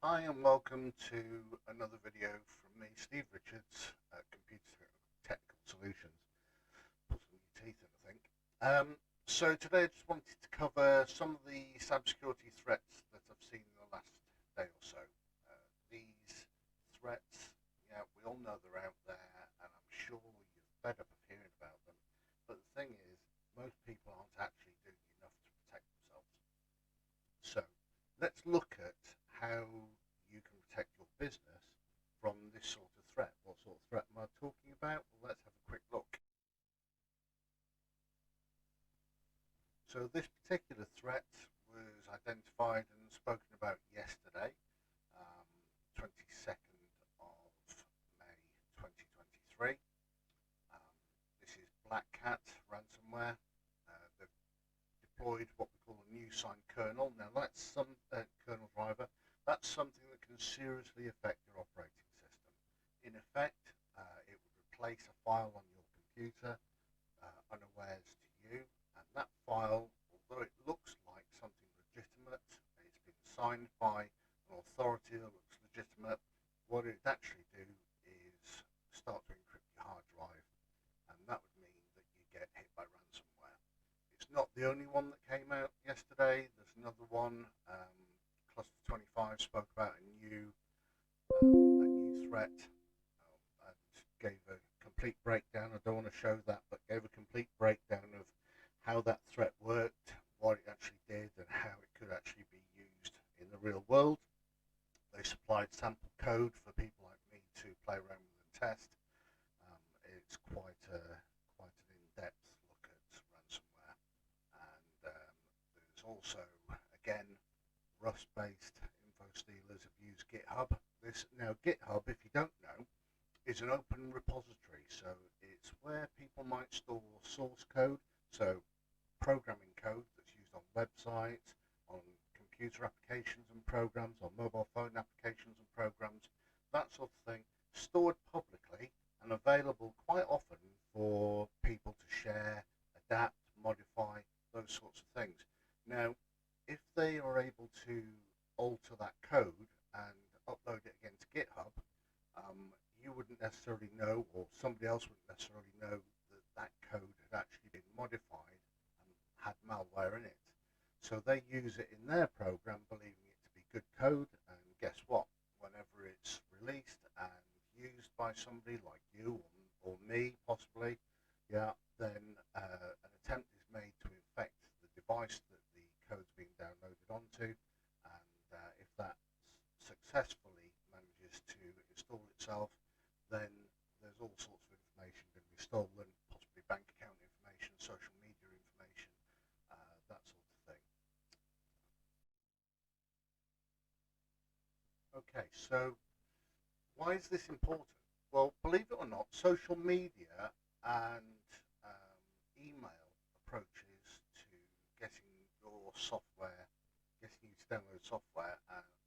Hi and welcome to another video from me, Steve Richards, at Computer Technical Solutions. Put some new teeth in, I think. So today I just wanted to cover some of the cybersecurity threats that I've seen in the last day or so. These threats, yeah, we all know they're out there, and I'm sure you've fed up of hearing about them. But the thing is, most people aren't actually doing enough to protect themselves. So let's look at how you can protect your business from this sort of threat. What sort of threat am I talking about? Well, let's have a quick look. So this particular threat was identified and spoken about yesterday, 22nd of May 2023. Um, this is Black Cat ransomware. They've deployed what we call a new signed kernel. Now that's some kernel driver. That's something that can seriously affect your operating system. In effect, it would replace a file on your computer unawares to you, and that file, although it looks like something legitimate, it's been signed by an authority that looks legitimate, what it actually do is start to encrypt your hard drive, and that would mean that you get hit by ransomware. It's not the only one that came out yesterday. There's another one. Cluster 25 spoke about a new threat, and gave a complete breakdown. I don't want to show that, but gave a complete breakdown of how that threat worked, what it actually did, and how it could actually be used in the real world. They supplied sample code for people like me to play around with and test. It's quite an in-depth look at ransomware, and there's also, again, Rust-based info stealers have used GitHub. Now GitHub, if you don't know, is an open repository, so it's where people might store source code, so programming code that's used on websites, on computer applications and programs, on mobile phone applications and programs, that sort of thing, stored publicly and available quite often for people to share, adapt, modify, those sorts of things. Now, if they are able to alter that code and upload it again to GitHub, you wouldn't necessarily know, or somebody else wouldn't necessarily know, that that code had actually been modified and had malware in it. So they use it in their program, believing it to be good code, and guess what? Whenever it's released and used by somebody like you or me, possibly, yeah, then an attempt is made to infect the device that the code's being downloaded onto, and if that successfully manages to install itself, then there's all sorts of information going to be stolen, possibly bank account information, social media information, that sort of thing. Okay, so why is this important? Well, believe it or not, social media and email approaches to getting your software, getting you to download software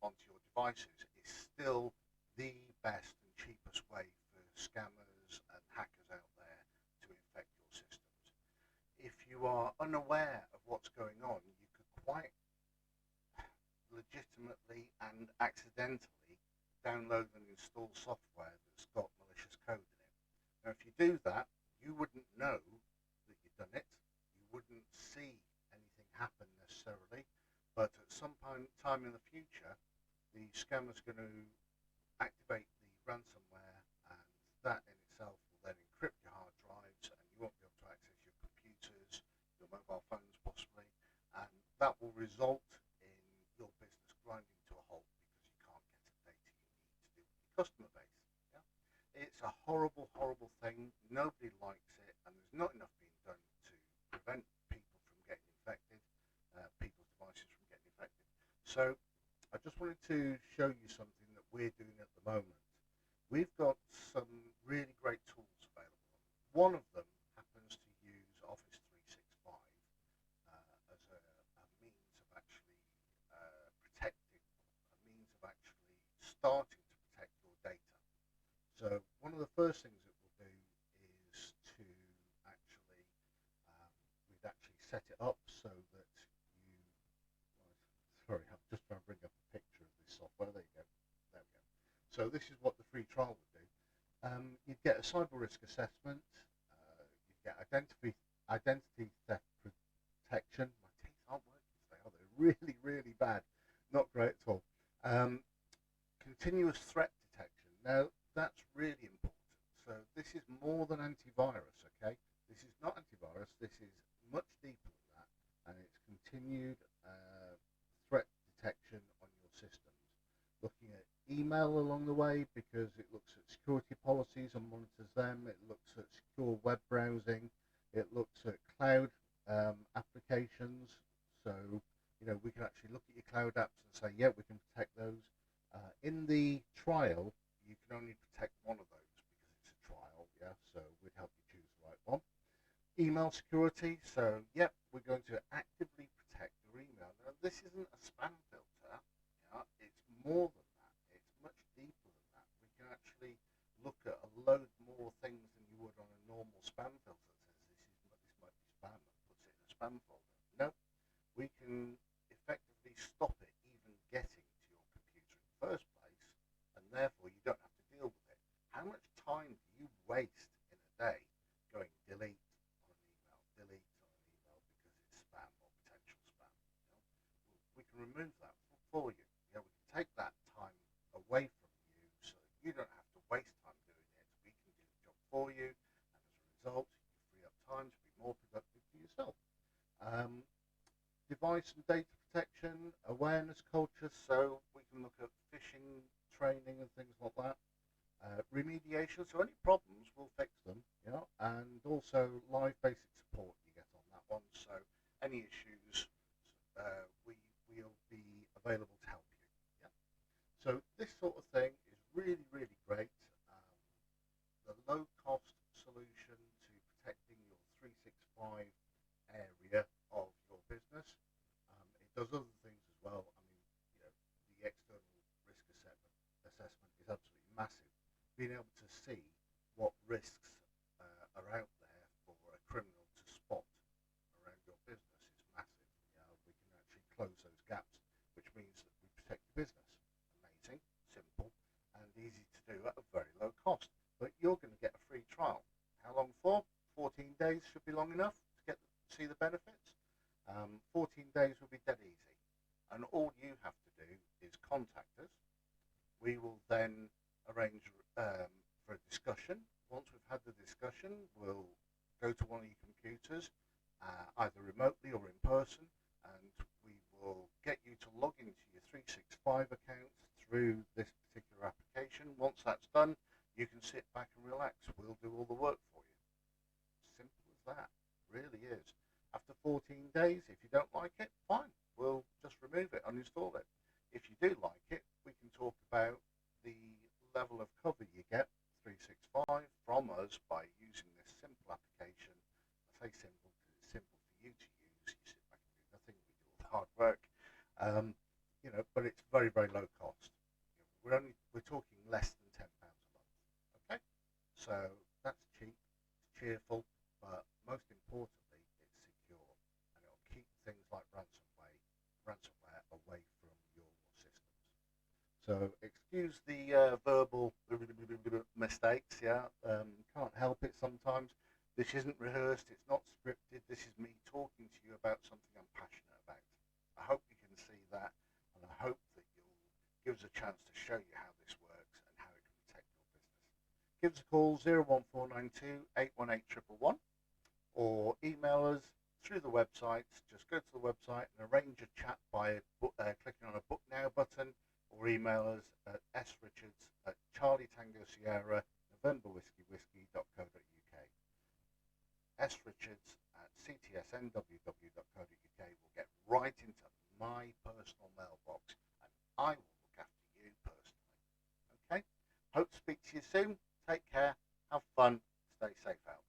onto your devices is still the best and cheapest way for scammers and hackers out there to infect your systems. If you are unaware of what's going on, you could quite legitimately and accidentally download and install software that's got malicious code in it. Now, if you do that, you wouldn't know that you've done it. You wouldn't see anything happen necessarily, but at some time in the future, the scammer's going to activate the ransomware, and that in itself will then encrypt your hard drives, and you won't be able to access your computers, your mobile phones possibly, and that will result in your business grinding to a halt because you can't get the data you need to deal with your customer base. Yeah? It's a horrible, horrible thing. Nobody likes it, and there's not enough being done to prevent people from getting infected, people's devices from getting infected. So I just wanted to show you something that we're doing at the moment. We've got some really great tools available. One of them happens to use Office 365 as a means of actually protecting, a means of actually starting to protect your data. So one of the first things it will do is to actually, we'd actually set it up so that you, sorry, I'm just trying to bring up a picture of this software. There you go. So this is what the free trial would do. You'd get a cyber risk assessment. You'd get identity theft protection. My teeth aren't working today, are they? Really, really bad. Not great at all. Continuous threat detection. Now, that's really important. So this is more than antivirus, okay? This is not antivirus. This is much deeper than that, and it's continued threat detection on your systems. Looking at email along the way, because it looks at security policies and monitors them. It looks at secure web browsing. It looks at cloud applications. So, we can actually look at your cloud apps and say, yeah, we can protect those. In the trial, you can only protect one of those because it's a trial, yeah, so we'd help you choose the right one. Email security, so, yep, we're going to actively protect your email. Now, this isn't a spam filter, yeah, it's more than that, it's much deeper than that. We can actually look at a load more things than you would on a normal spam filter that says this might be spam and puts it in a spam folder. No, we can effectively stop it even getting to your computer in the first place, and therefore you don't have to deal with it. How much time do you waste in a day going delete on an email because it's spam or potential spam? We can remove that for you. We can take that time away from you so that you don't have to waste time doing it. We can do the job for you, and as a result, you free up time to be more productive for yourself. Device and data protection, awareness culture, so we can look at phishing training and things like that. Remediation, so any problems, we'll fix them, and also live basic support you get on that one. So any issues, we'll be available to help you. Yeah. So this sort of thing is really, really great. The low-cost solution to protecting your 365 area of your business. It does other things as well. I mean, the external risk assessment is absolutely massive. Being able to see what risks are out there for a criminal to spot around your business is massive. We can actually close those gaps, which means that we protect your business. Amazing, simple, and easy to do at a very low cost. But you're going to get a free trial. How long for? 14 days should be long enough to see the benefits. 14 days will be dead easy, and all you have to do is contact us. We will then arrange for a discussion. Once we've had the discussion, we'll go to one of your computers, either remotely or in person, and we will get you to log into your 365 account through this particular application. Once that's done, you can sit back and relax. We'll do all the work for you. Simple as that. Really is. After 14 days, if you don't like it, fine. We'll just remove it, uninstall it. If you do like it, we can talk about the level of cover you get, 365, from us by using this simple application. I say simple because it's simple for you to use. You sit back and do nothing. We do all the hard work. But it's very, very low cost. We're talking less than £10 a month. Okay? So that's cheap, it's cheerful, but most importantly, it's secure, and it'll keep things like ransomware away from your systems. So excuse the verbal mistakes, yeah. Can't help it sometimes. This isn't rehearsed, it's not scripted. This is me talking to you about something I'm passionate about. I hope you can see that, and I hope that you'll give us a chance to show you how this works and how it can protect your business. Give us a call 01492 818 111, or email us through the website. Just go to the website and arrange a chat by clicking on a book now button, or email us at srichards@charlietangosierra.co.uk. srichards@ctsnww.co.uk will get right into my personal mailbox, and I will look after you personally. Okay? Hope to speak to you soon. Take care. Have fun. Stay safe out.